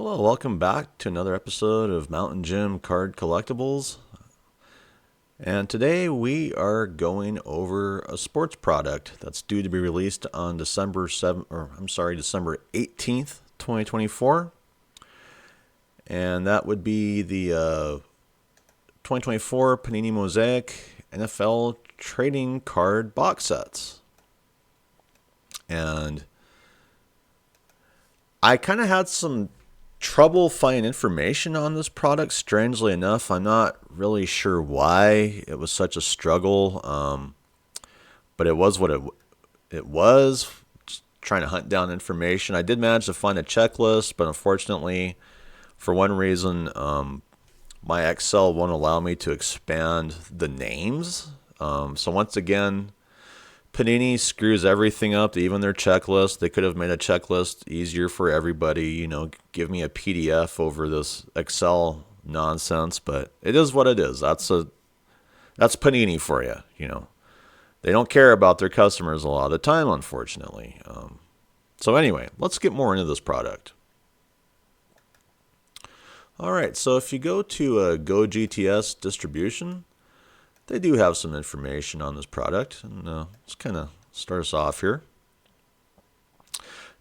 Hello, welcome back to another episode of Mountain Gym Card Collectibles. And today we are going over a sports product that's due to be released on December 18th, 2024. And that would be the 2024 Panini Mosaic NFL trading card box sets. And I kind of had some trouble finding information on this product. Strangely enough, I'm not really sure why it was such a struggle, but it was what it was. Just trying to hunt down information. I did manage to find a checklist, but unfortunately, for one reason, my Excel won't allow me to expand the names. So once again, Panini screws everything up, even their checklist. They could have made a checklist easier for everybody, give me a PDF over this Excel nonsense, but it is what it is. That's Panini for you, They don't care about their customers a lot of the time, unfortunately. So anyway, let's get more into this product. All right, so if you go to Go GTS distribution, they do have some information on this product, and let's kind of start us off here.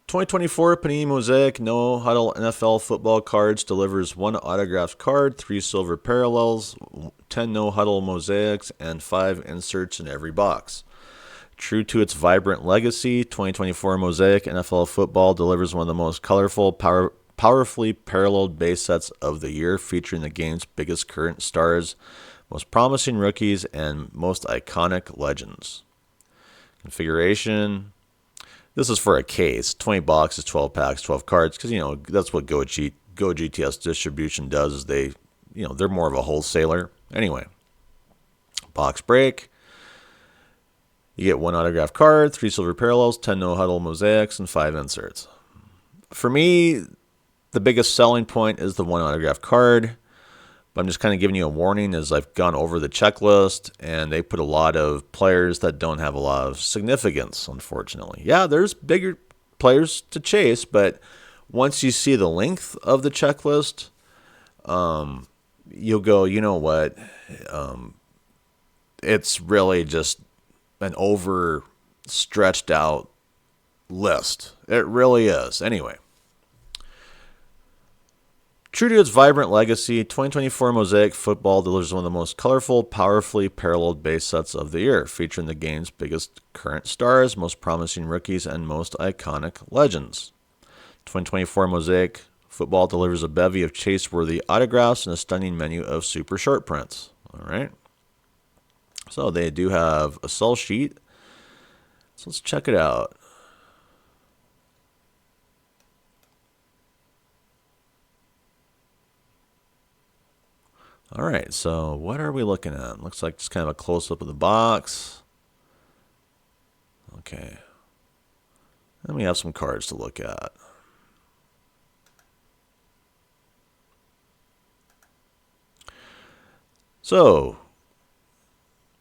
2024 Panini Mosaic No Huddle NFL football cards delivers 1 autographed card, 3 silver parallels, 10 No Huddle mosaics, and 5 inserts in every box. True to its vibrant legacy, 2024 Mosaic NFL football delivers one of the most colorful, powerfully paralleled base sets of the year, featuring the game's biggest current stars, most promising rookies, and most iconic legends. Configuration. This is for a case. 20 boxes, 12 packs, 12 cards. Because, that's what Go GTS distribution does. Is they're more of a wholesaler. Anyway. Box break. You get 1 autographed card, 3 silver parallels, 10 no huddle mosaics, and 5 inserts. For me, the biggest selling point is the 1 autographed card. But I'm just kind of giving you a warning as I've gone over the checklist, and they put a lot of players that don't have a lot of significance, unfortunately. Yeah, there's bigger players to chase, but once you see the length of the checklist, you'll go, you know what? It's really just an overstretched out list. It really is. Anyway. True to its vibrant legacy, 2024 Mosaic Football delivers one of the most colorful, powerfully paralleled base sets of the year, featuring the game's biggest current stars, most promising rookies, and most iconic legends. 2024 Mosaic Football delivers a bevy of chase-worthy autographs and a stunning menu of super short prints. All right. So they do have a sell sheet. So let's check it out. All right, so what are we looking at? Looks like just kind of a close-up of the box. Okay. Then we have some cards to look at. So,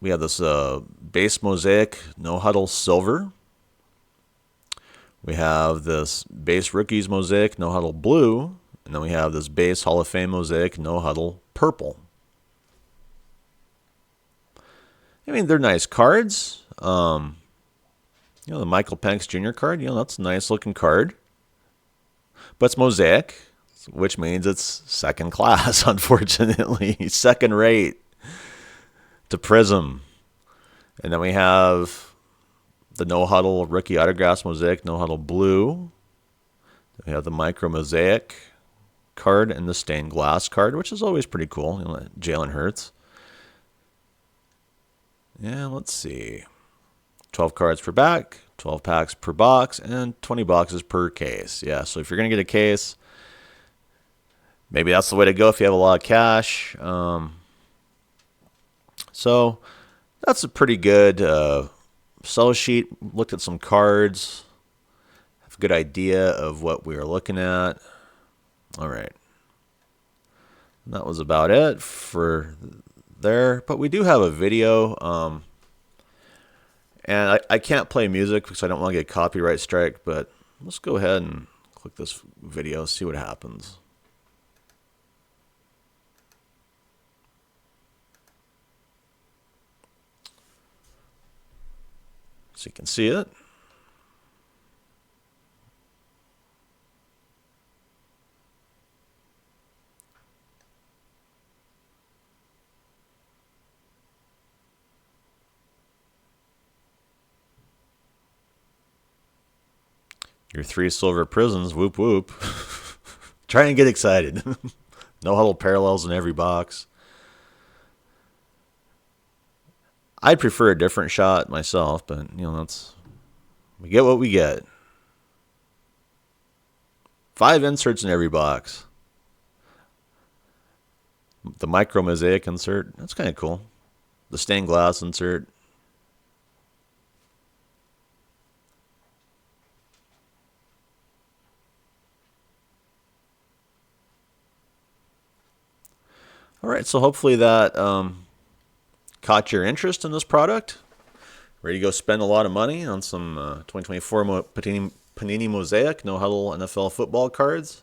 we have this base Mosaic No Huddle Silver. We have this base Rookies Mosaic No Huddle Blue. And then we have this base Hall of Fame Mosaic No Huddle Purple. I mean, they're nice cards. The Michael Penix Jr. card, that's a nice looking card. But it's Mosaic, which means it's second class, unfortunately. Second rate to Prism. And then we have the No Huddle Rookie Autographs Mosaic No Huddle Blue. Then we have the Micro Mosaic card and the stained glass card, which is always pretty cool. Jalen Hurts. Yeah, let's see. 12 cards per back, 12 packs per box, and 20 boxes per case. Yeah, so if you're going to get a case, maybe that's the way to go if you have a lot of cash. So that's a pretty good sell sheet. Looked at some cards. Have a good idea of what we are looking at. All right. And that was about it for there. But we do have a video. And I can't play music because I don't want to get copyright strike. But let's go ahead and click this video, see what happens. so you can see it. Your 3 silver prisons, whoop whoop. Try and get excited. No Huddle parallels in every box. I'd prefer a different shot myself, but we get what we get. 5 inserts in every box. The micro mosaic insert, that's kind of cool. The stained glass insert. All right, so hopefully that caught your interest in this product. Ready to go spend a lot of money on some 2024 Panini Mosaic No Huddle NFL football cards.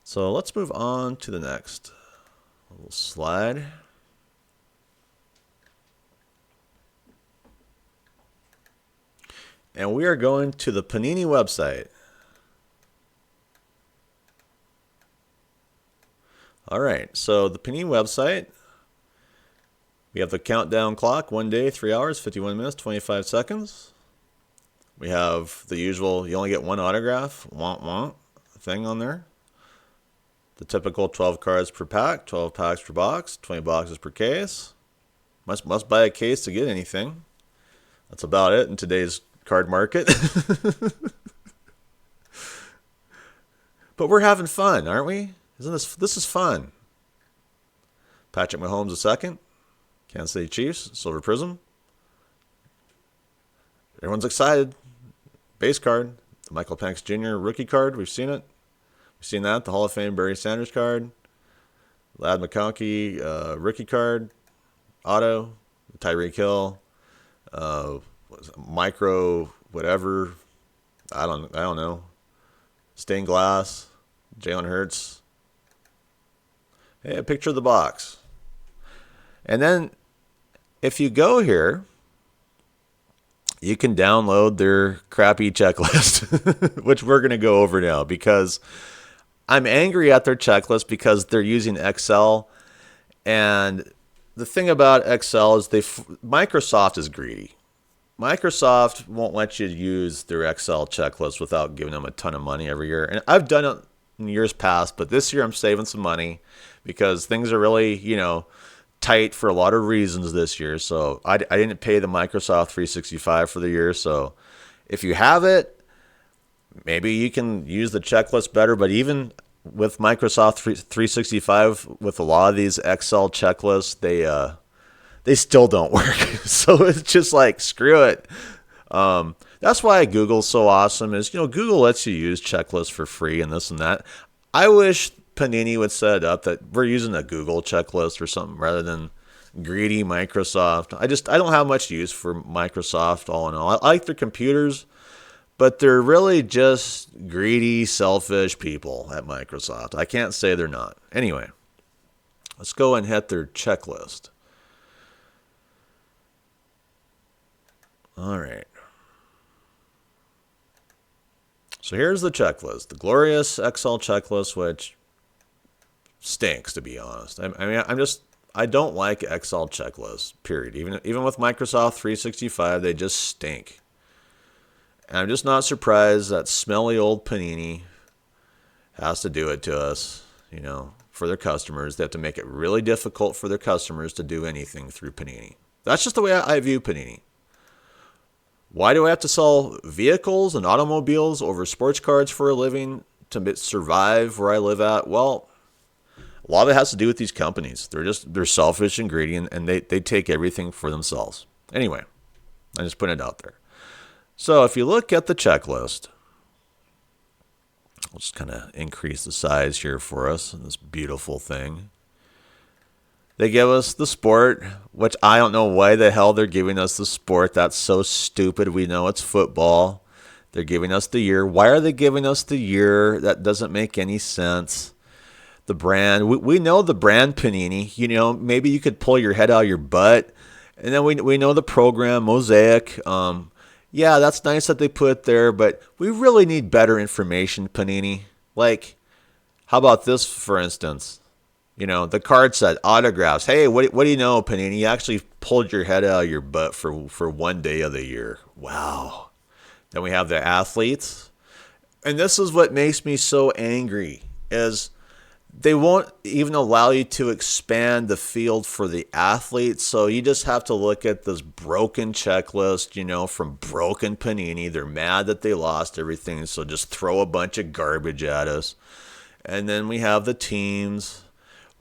So let's move on to the next little slide. And we are going to the Panini website. All right, so the Panini website, we have the countdown clock, 1 day, 3 hours, 51 minutes, 25 seconds. We have the usual, you only get one autograph, want thing on there. The typical 12 cards per pack, 12 packs per box, 20 boxes per case. Must buy a case to get anything. That's about it in today's card market. But we're having fun, aren't we? This is fun. Patrick Mahomes II, Kansas City Chiefs, Silver Prism. Everyone's excited. Base card, the Michael Penix Jr. rookie card. We've seen it. We've seen that. The Hall of Fame Barry Sanders card. Lad McConkey rookie card. Auto. Tyreek Hill. Micro whatever. I don't know. Stained glass. Jalen Hurts. Hey, a picture of the box. And then if you go here, you can download their crappy checklist, which we're going to go over now because I'm angry at their checklist because they're using Excel. And the thing about Excel is Microsoft is greedy. Microsoft won't let you use their Excel checklist without giving them a ton of money every year. And I've done it in years past, but this year I'm saving some money because things are really, tight for a lot of reasons this year. So I didn't pay the Microsoft 365 for the year. So if you have it, maybe you can use the checklist better. But even with Microsoft 365, with a lot of these Excel checklists, they still don't work. So it's just like, screw it. That's why Google's so awesome is, Google lets you use checklists for free and this and that. I wish Panini would set it up that we're using a Google checklist or something rather than greedy Microsoft. I don't have much use for Microsoft all in all. I like their computers, but they're really just greedy, selfish people at Microsoft. I can't say they're not. Anyway, let's go and hit their checklist. All right. So here's the checklist, the glorious Excel checklist, which stinks, to be honest. I don't like Excel checklists, period. Even with Microsoft 365, they just stink. And I'm just not surprised that smelly old Panini has to do it to us, for their customers. They have to make it really difficult for their customers to do anything through Panini. That's just the way I view Panini. Why do I have to sell vehicles and automobiles over sports cards for a living to survive where I live at? Well, a lot of it has to do with these companies. They're selfish and greedy, and they take everything for themselves. Anyway, I just put it out there. So if you look at the checklist, I'll just kind of increase the size here for us in this beautiful thing. They give us the sport, which I don't know why the hell they're giving us the sport. That's so stupid. We know it's football. They're giving us the year. Why are they giving us the year? That doesn't make any sense. The brand, we know the brand Panini. Maybe you could pull your head out of your butt And then we know the program, Mosaic. Yeah, that's nice that they put it there, but we really need better information, Panini. Like, how about this, for instance? The card said autographs. Hey, what do you know, Panini? You actually pulled your head out of your butt for one day of the year. Wow. Then we have the athletes. And this is what makes me so angry is they won't even allow you to expand the field for the athletes. So you just have to look at this broken checklist, from broken Panini. They're mad that they lost everything, so just throw a bunch of garbage at us. And then we have the teams.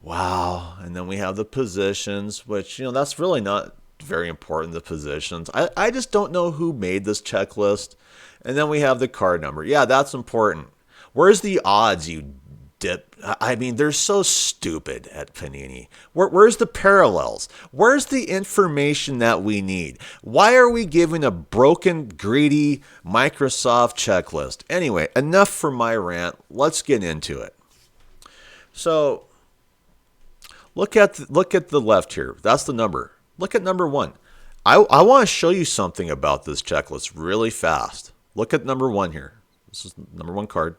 Wow. And then we have the positions, which, that's really not very important, the positions. I just don't know who made this checklist. And then we have the card number. Yeah, that's important. Where's the odds, you dip? I mean, they're so stupid at Panini. Where's the parallels? Where's the information that we need? Why are we giving a broken, greedy Microsoft checklist? Anyway, enough for my rant. Let's get into it. So, look at the left here. That's the number. Look at number 1. I want to show you something about this checklist really fast. Look at number 1 here. This is number 1 card.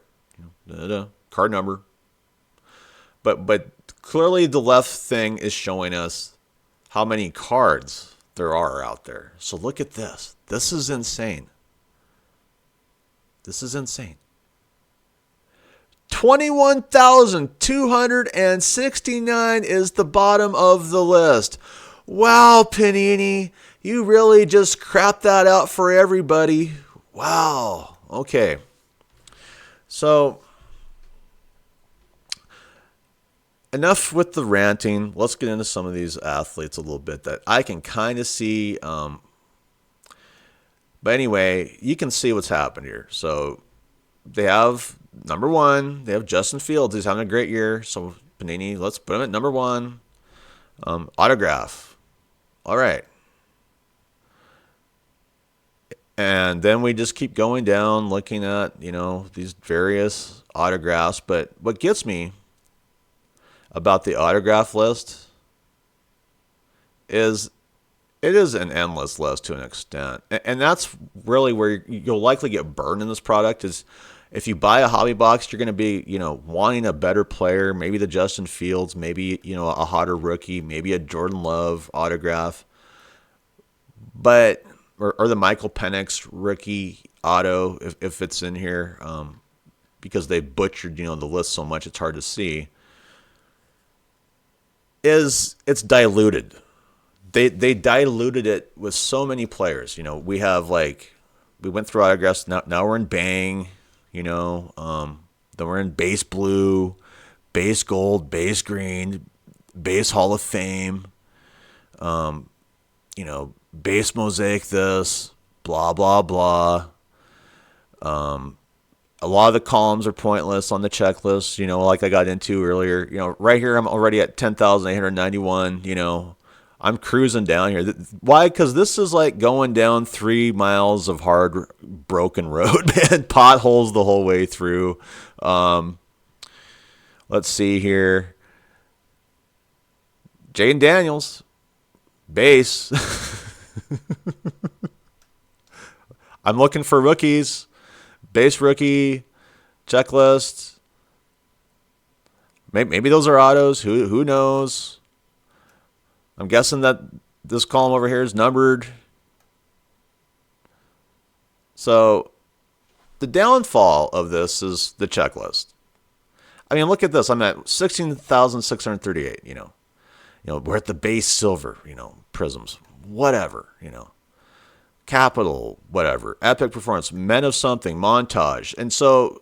Card number. But clearly the left thing is showing us how many cards there are out there. So look at this. This is insane. This is insane. 21,269 is the bottom of the list. Wow, Panini, you really just crapped that out for everybody. Wow. Okay. So, enough with the ranting. Let's get into some of these athletes a little bit that I can kind of see. But anyway, you can see what's happened here. So, they have number 1. They have Justin Fields. He's having a great year. So, Panini, let's put him at number 1. Autograph. All right. And then we just keep going down looking at, these various autographs. But what gets me about the autograph list is it is an endless list to an extent. And that's really where you'll likely get burned in this product is if you buy a hobby box, you're going to be, wanting a better player, maybe the Justin Fields, maybe, a hotter rookie, maybe a Jordan Love autograph, but or the Michael Penix rookie auto if it's in here, because they butchered, the list so much it's hard to see. It's diluted. They diluted it with so many players. We have we went through autographs. Now we're in Bang. Then we're in base blue, base gold, base green, base Hall of Fame, base Mosaic this, blah, blah, blah. A lot of the columns are pointless on the checklist, like I got into earlier. Right here I'm already at 10,891, I'm cruising down here. Why? Because this is like going down 3 miles of hard, broken road, man. Potholes the whole way through. Let's see here. Jaden Daniels, base. I'm looking for rookies. Base rookie, checklist. Maybe those are autos. Who knows? I'm guessing that this column over here is numbered. So the downfall of this is the checklist. I mean, look at this. I'm at 16,638, we're at the base silver, prisms, whatever, capital, whatever, epic performance, men of something, montage. And so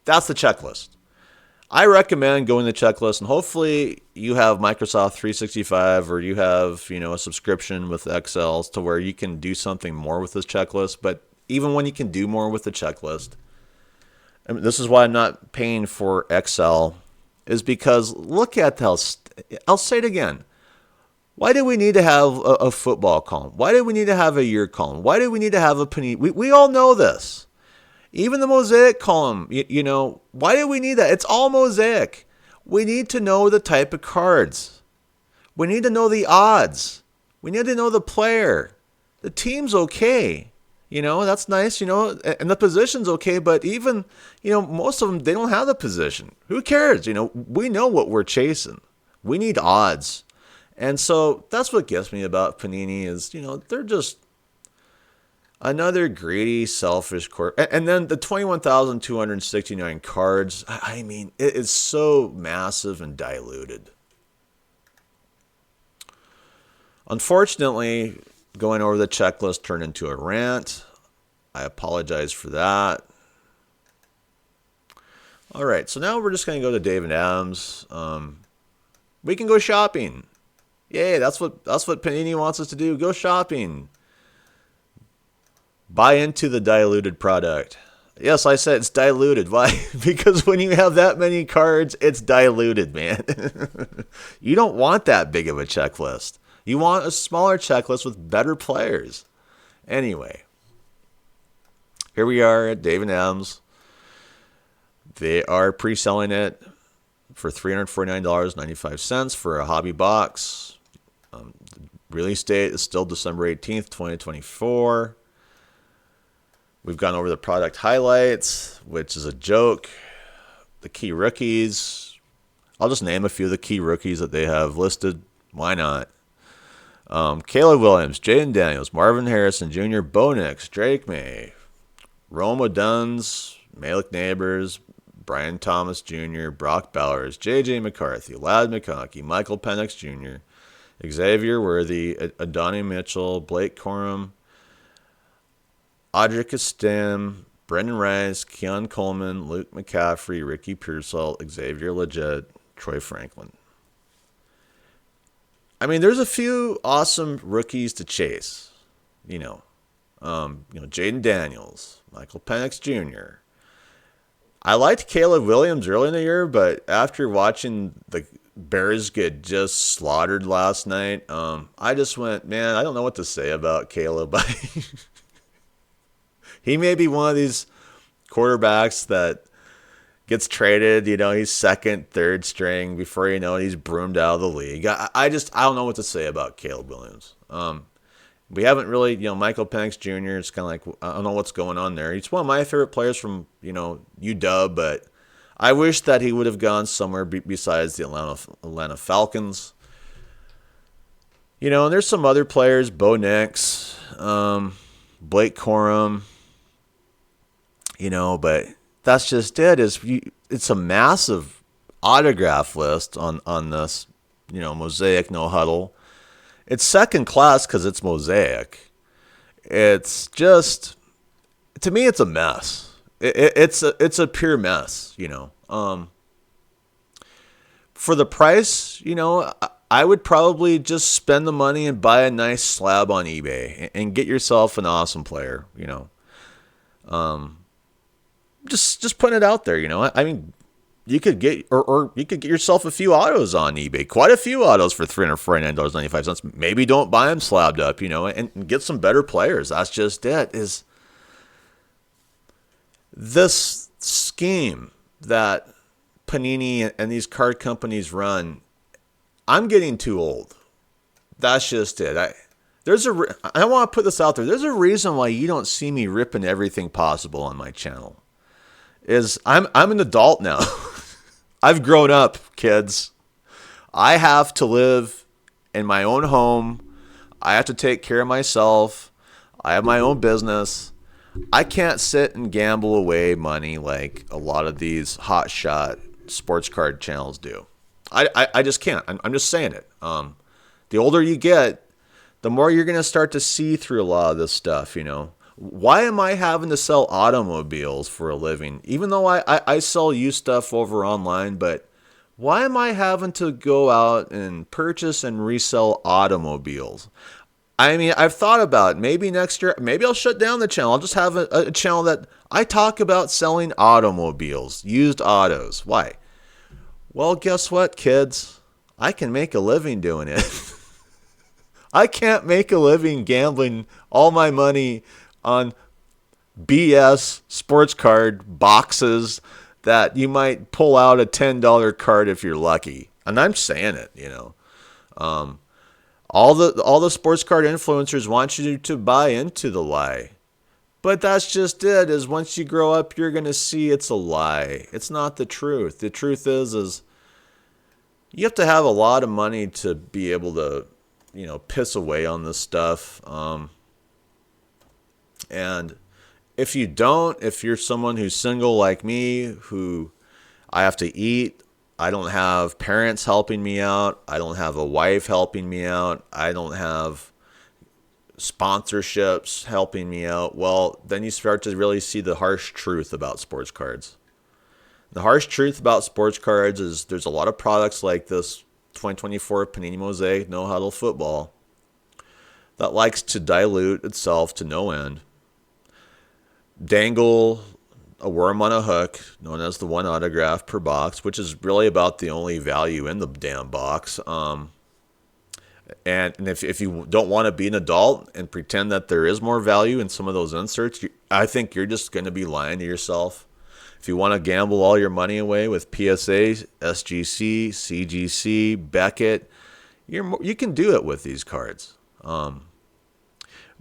that's the checklist. I recommend going to the checklist, and hopefully you have Microsoft 365 or you have, a subscription with Excel to where you can do something more with this checklist. But even when you can do more with the checklist, I mean, this is why I'm not paying for Excel, is because look at how, I'll say it again. Why do we need to have a football column? Why do we need to have a year column? Why do we need to have a Panini? We all know this. Even the Mosaic column, why do we need that? It's all Mosaic. We need to know the type of cards. We need to know the odds. We need to know the player. The team's okay. That's nice, and the position's okay, but even, most of them, they don't have the position. Who cares? We know what we're chasing. We need odds. And so that's what gets me about Panini is, they're just another greedy, selfish And then the 21,269 cards, I mean, it is so massive and diluted. Unfortunately, going over the checklist turned into a rant. I apologize for that. All right, so now we're just going to go to David Adams. We can go shopping. Yay, that's what Panini wants us to do. Go shopping. Buy into the diluted product. Yes, I said it's diluted. Why? Because when you have that many cards, it's diluted, man. You don't want that big of a checklist. You want a smaller checklist with better players. Anyway, here we are at David Adams. They are pre-selling it for $349.95 for a hobby box. Release date is still December 18th, 2024. We've gone over the product highlights, which is a joke. The key rookies. I'll just name a few of the key rookies that they have listed. Why not? Caleb Williams, Jaden Daniels, Marvin Harrison Jr., Bo Nix, Drake May, Rome Oduns, Malik Neighbors, Brian Thomas Jr., Brock Bowers, J.J. McCarthy, Ladd McConkey, Michael Penix Jr., Xavier Worthy, Adonai Mitchell, Blake Corum, Audric Estem, Brendan Rice, Keon Coleman, Luke McCaffrey, Ricky Pearsall, Xavier Legette, Troy Franklin. I mean, there's a few awesome rookies to chase. Jaden Daniels, Michael Penix Jr. I liked Caleb Williams early in the year, but after watching the Bears get just slaughtered last night, I just went, man, I don't know what to say about Caleb. He may be one of these quarterbacks that gets traded, he's second, third string. Before you know it, he's broomed out of the league. I don't know what to say about Caleb Williams. We haven't really, Michael Penix Jr. It's kind of like, I don't know what's going on there. He's one of my favorite players from, UW, but I wish that he would have gone somewhere besides the Atlanta Falcons. And there's some other players, Bo Nix, Blake Corum, but that's just it. It's a massive autograph list on this, Mosaic, no Huddle. It's second class because it's Mosaic. It's just, to me, it's a mess. It's a pure mess, For the price, I would probably just spend the money and buy a nice slab on eBay and get yourself an awesome player, Just putting it out there, I mean, you could get or you could get yourself a few autos on eBay, quite a few autos for $349.95. Maybe don't buy them slabbed up, and get some better players. That's just it. Is this scheme that Panini and these card companies run? I'm getting too old. That's just it. I want to put this out there. There's a reason why you don't see me ripping everything possible on my channel. I'm an adult now. I've grown up, kids. I have to live in my own home. I have to take care of myself. I have my own business. I can't sit and gamble away money like a lot of these hotshot sports card channels do. I just can't. I'm just saying it. The older you get, the more you're going to start to see through a lot of this stuff, Why am I having to sell automobiles for a living? Even though I sell used stuff over online, but why am I having to go out and purchase and resell automobiles? I mean, I've thought about it. Maybe next year, maybe I'll shut down the channel. I'll just have a channel that I talk about selling automobiles, used autos. Why? Well, guess what, kids? I can make a living doing it. I can't make a living gambling all my money on BS sports card boxes that you might pull out a $10 card if you're lucky. And I'm saying it, All the sports card influencers want you to buy into the lie. But that's just it, is once you grow up, you're going to see it's a lie. It's not the truth. The truth is you have to have a lot of money to be able to, piss away on this stuff. And if you don't, if you're someone who's single like me, who I have to eat, I don't have parents helping me out, I don't have a wife helping me out, I don't have sponsorships helping me out, well, then you start to really see the harsh truth about sports cards. The harsh truth about sports cards is there's a lot of products like this 2024 Panini Mosaic No Huddle football that likes to dilute itself to no end, dangle a worm on a hook known as the one autograph per box, which is really about the only value in the damn box. And if you don't want to be an adult and pretend that there is more value in some of those inserts, I think you're just going to be lying to yourself. If you want to gamble all your money away with PSA, SGC, CGC, Beckett, you can do it with these cards.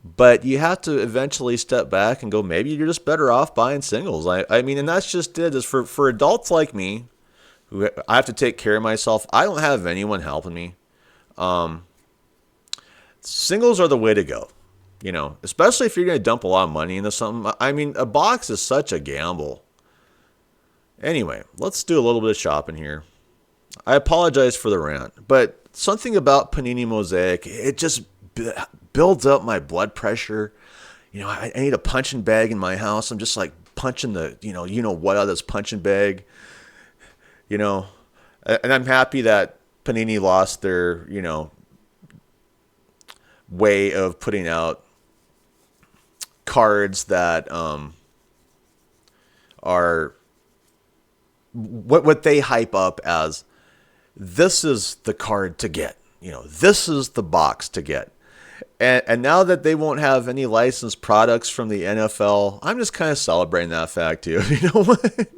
But you have to eventually step back and go, maybe you're just better off buying singles. I mean, and that's just it. Is for adults like me, who I have to take care of myself. I don't have anyone helping me. Singles are the way to go. Especially if you're going to dump a lot of money into something. I mean, a box is such a gamble. Anyway, let's do a little bit of shopping here. I apologize for the rant, but something about Panini Mosaic, it just builds up my blood pressure. I need a punching bag in my house. I'm just like punching the, what out of this punching bag. And I'm happy that Panini lost their, way of putting out cards that are what they hype up as, this is the card to get. This is the box to get. And now that they won't have any licensed products from the NFL, I'm just kind of celebrating that fact too. You know what?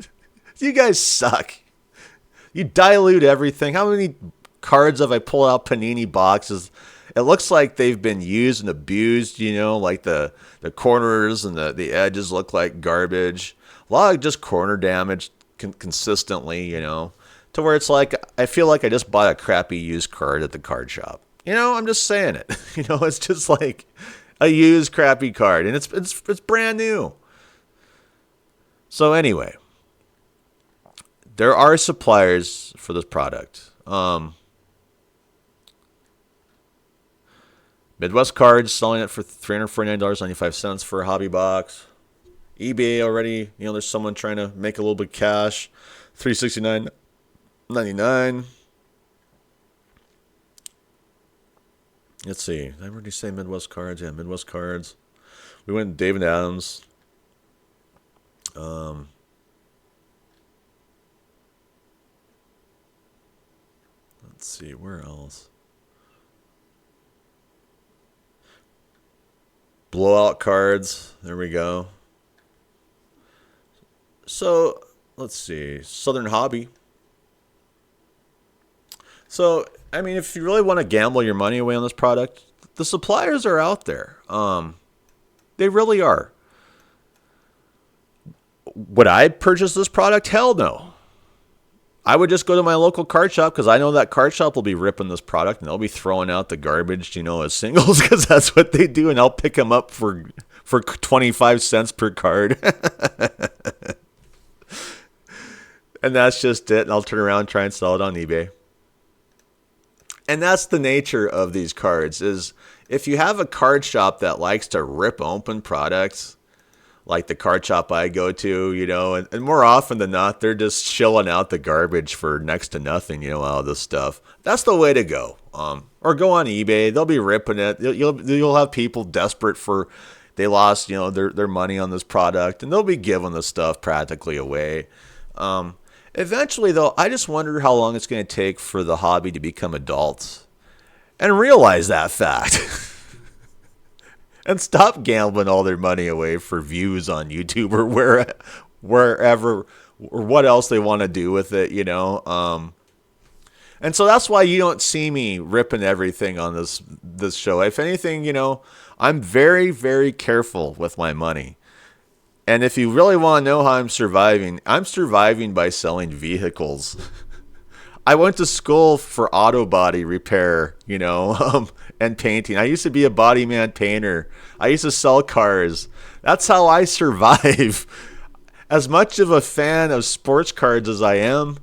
You guys suck. You dilute everything. How many cards have I pulled out Panini boxes? It looks like they've been used and abused, like the corners and the edges look like garbage. A lot of just corner damage consistently, to where it's like, I feel like I just bought a crappy used card at the card shop. I'm just saying it. It's just like a used crappy card, and it's brand new. So anyway, there are suppliers for this product. Midwest Cards selling it for $349.95 for a hobby box. eBay already, there's someone trying to make a little bit of cash. $369.99. Let's see. Did I already say Midwest Cards? Yeah, Midwest Cards. We went David Adams. Let's see. Where else? Blowout cards. There we go. So, let's see. Southern Hobby. So, I mean, if you really want to gamble your money away on this product, the suppliers are out there. They really are. Would I purchase this product? Hell no. I would just go to my local card shop, because I know that card shop will be ripping this product and they'll be throwing out the garbage, as singles, because that's what they do, and I'll pick them up for 25 cents per card. And that's just it, and I'll turn around and try and sell it on eBay. And that's the nature of these cards, is if you have a card shop that likes to rip open products, like the card shop I go to, and more often than not, they're just shilling out the garbage for next to nothing, out of this stuff. That's the way to go. Or go on eBay. They'll be ripping it. You'll have people desperate they lost, their money on this product, and they'll be giving the stuff practically away. Eventually, though, I just wonder how long it's going to take for the hobby to become adults and realize that fact. And stop gambling all their money away for views on YouTube or wherever, or what else they want to do with it, And so that's why you don't see me ripping everything on this show. If anything, I'm very, very careful with my money. And if you really want to know how I'm surviving by selling vehicles. I went to school for auto body repair, and painting. I used to be a body man painter. I used to sell cars. That's how I survive. As much of a fan of sports cards as I am,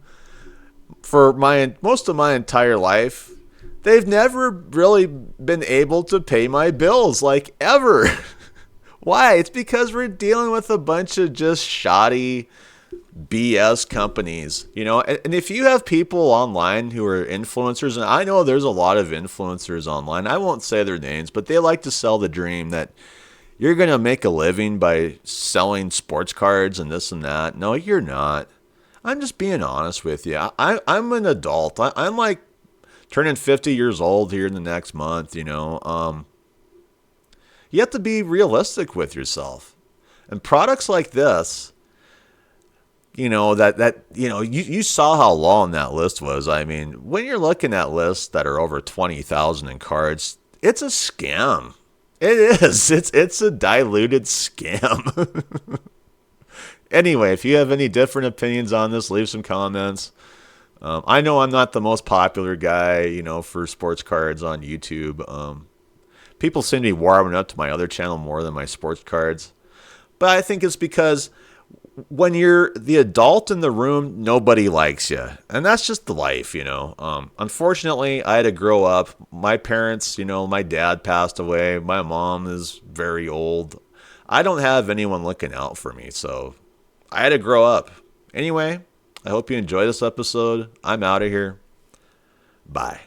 for most of my entire life, they've never really been able to pay my bills, like ever. Why? It's because we're dealing with a bunch of just shoddy BS companies, and if you have people online who are influencers, and I know there's a lot of influencers online, I won't say their names, but they like to sell the dream that you're going to make a living by selling sports cards and this and that. No, you're not. I'm just being honest with you. I'm an adult. I'm like turning 50 years old here in the next month, You have to be realistic with yourself. And products like this, you saw how long that list was. I mean, when you're looking at lists that are over 20,000 in cards, it's a scam. It is. It's a diluted scam. Anyway, if you have any different opinions on this, leave some comments. I know I'm not the most popular guy, for sports cards on YouTube. People seem to be warming up to my other channel more than my sports cards. But I think it's because when you're the adult in the room, nobody likes you. And that's just the life, Unfortunately, I had to grow up. My parents, my dad passed away. My mom is very old. I don't have anyone looking out for me, so I had to grow up. Anyway, I hope you enjoy this episode. I'm out of here. Bye.